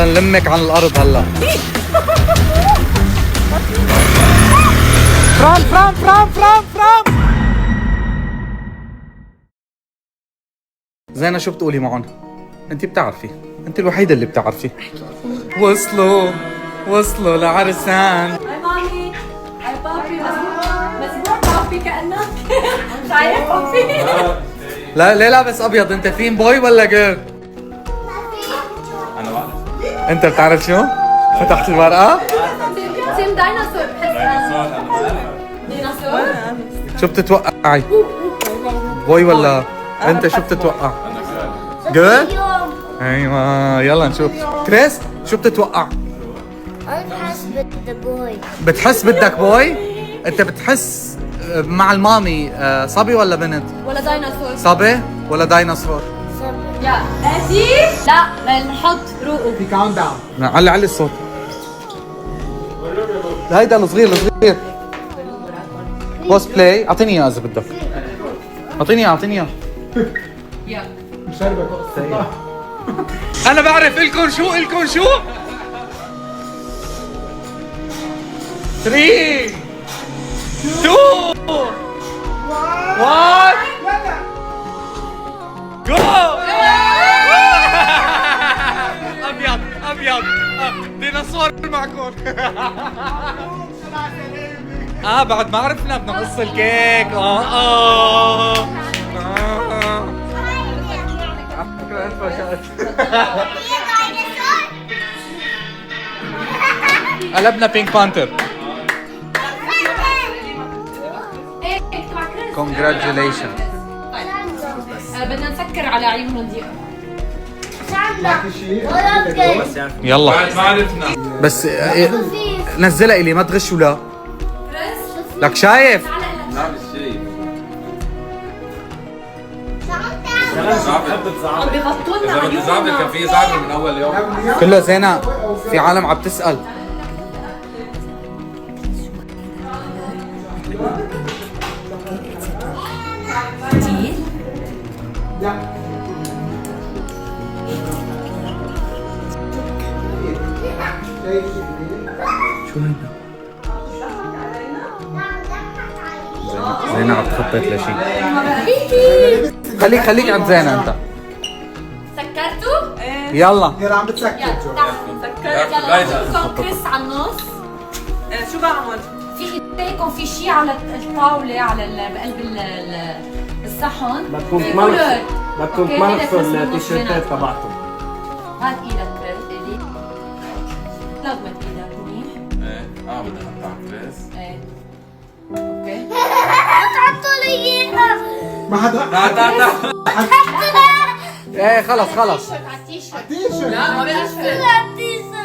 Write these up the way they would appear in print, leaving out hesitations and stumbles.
بدنا نلمك عن الارض هلا. فرام فرام فرام فرام فرام. زينة شو بتقولي معهم؟ انت بتعرفي، انت الوحيدة اللي بتعرفي. وصلوا لعرسان. هاي مامي، هاي بابي. مسموع بابي كأنك شايف بابي. لا ليه لابس ابيض؟ انت ثيم بوي ولا جيرل؟ انا بعرف. انت بتعرف شو؟ فتحت الورقة؟ تيم ديناصور. ديناصور. شو بتتوقعي؟ بوي ولا انت شو بتتوقع؟ جيرل؟ ايوه يلا نشوف. كريس شو بتتوقع؟ أنا بحس بدي بوي. بتحس بدك بوي؟ انت بتحس مع المامي صبي ولا بنت؟ ولا ديناصور. صبي ولا ديناصور؟ يا آسي. لا نحط روقه. في كاونت داون. علي الصوت. هيدا الصغير بوست بلاي. اعطيني اياه اذا بدك. اعطيني اياه. يلا. مشربك. انا بعرف الكم شو 3 2 1 جو. ابيض ديناصور معكم. بعد ما عرفنا بدنا نقص الكيك. قلبنا بينك بانثر. كونجراتيوليشن. بدنا نسكر على عيونهم دي. يلا بعد ما عرفنا. بس نزلها الي ما تغش ولا لك شايف. لا مش شيء. عم بيغطوا لنا اذا بدي زعبه كان في زعبه من اول يوم. كله زينة. في عالم عم تسأل. شو هيدا؟ زينة عم تخطط لشيء. خليك عند زينة انت. سكرتوا؟ يلا يلا عم بتسكر يلا جو. تعالوا نسكر. يلا نحطكم كريس على النص. شو بعمل؟ في ايديكم في شيء على الطاولة على بقلب الصحن. بدكم في تملصوا كولر. بدكم أوكي، تملصوا هيدا كريس التيشيرتات منوش تبعتهم. هات ايدك كريس. ايدي لضمت ايدك منيح. ايه بدي احطها على كريس. ايه اوكي. تحطوا لي إياها. ما حدا تعال ايه خلص على التيشيرت. تيشرت. لا ما بيأثر.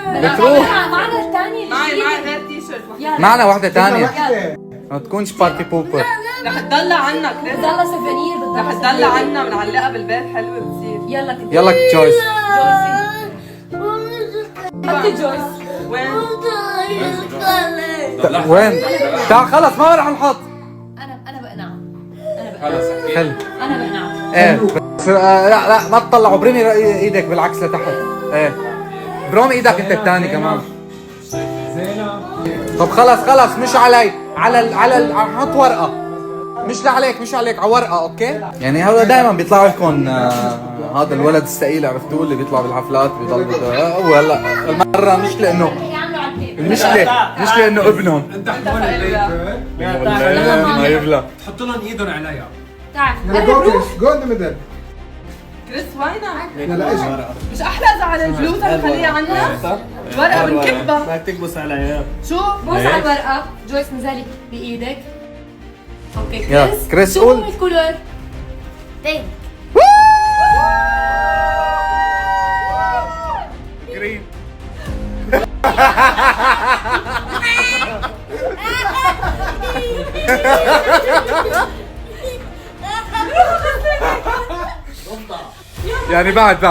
بتروح. معنا الثانية معي غير تي شيرت. يلا معنا واحدة تانية. وحدة. ما تكونش بارتي بوبر. رح تدلع عنا كريس. بتضلها سوفينير. رح تدلع عنا بنعلقها بالبيت حلوة بتصير. يلا كده. يلا جويس. حطي جويس. وين؟ وين؟ تعال خلص ما رح نحط. انا بقنع. خلص احكي. حلو. انا بقنع. ايه بس لا ما تطلعوا. برمي ايدك بالعكس لتحت. ايه برومي ايدك انت الثاني كمان. زينة. طب خلص مش علي. على حط ورقة. مش لعليك مش عليك على ورقة. اوكي يعني هو دائما بيطلع لكم هذا الولد الثقيل عرفتوه اللي بيطلع بالحفلات بيضل هو هلا المرة مش لانه يعملوا على البيت. مش لانه ابنهم. انت حمول البيت. ما يبلى. حطوا لهم ايدهم عليها. تعال. يلا جو كريس. جو ان ذا ميدل. كريس وينك؟ يلا اجي. مش أحلى إذا على البلوزة نخليها عنا؟ الورقة بنكبها. بدك تكبس عليها. شو؟ بوس على الورقة. جويس نزلي بإيدك. اوكي يا كريس. كريس شو قول. هو الكولر؟ بينك. جرين. يعني بعد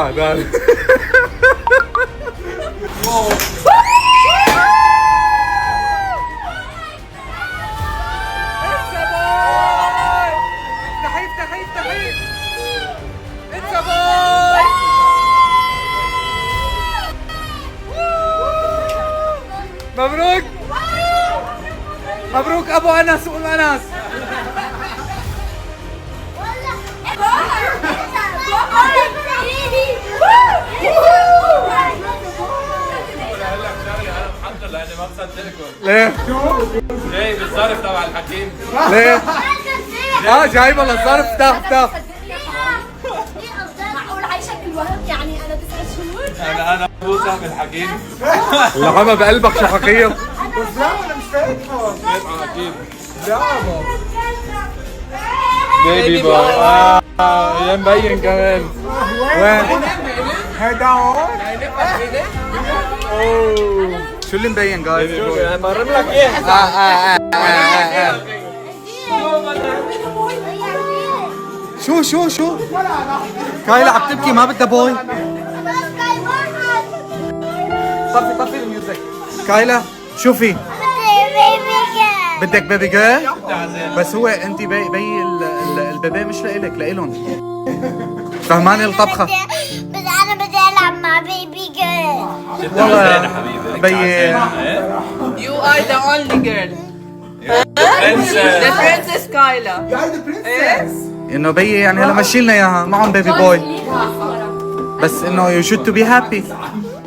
مبروك ابو انس وام انس. هلا شغله انا محضر لاني ما بصدقكم. ليه؟ جاي بالظرف تبع الحكيم. ليه؟ جايبه للظرف تحت. معقول عايشة الوهم يعني أنا 9 شهور؟ انا ابو سهم الحكيم. العمى بقلبك شحقية. بس لا انا مش فايتهم. اكيد. برافو. بيبي بوي. يا مبين كمان. وين؟ هيدا هون. اوه شو اللي مبين جايز؟ برم لك ايه؟ شو كايلا عم تبكي ما بدها بوي. طفي الميوزك. كايلا شوفي بدك بيبي جيرل؟ بس هو انت بي البيبي مش لإلك لإلهم. فهماني الطبخة؟ بس انا بدي العب مع بيبي جيرل. والله بي You are the only girl. Princess. The princess Kyla. يا ذا برنسس. انه بي يعني هلا مشي لنا اياها معهم بيبي بوي. بس انه يو شود تو بي هابي.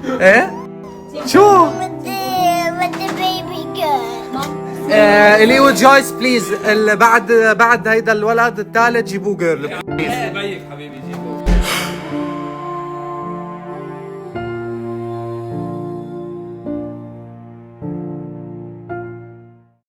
ايه؟ شو؟ بدي بيبي جيرل. الي وجايز بليز بعد هيدا الولد الثالث جيبوه جيرل. بيك حبيبي جيبه.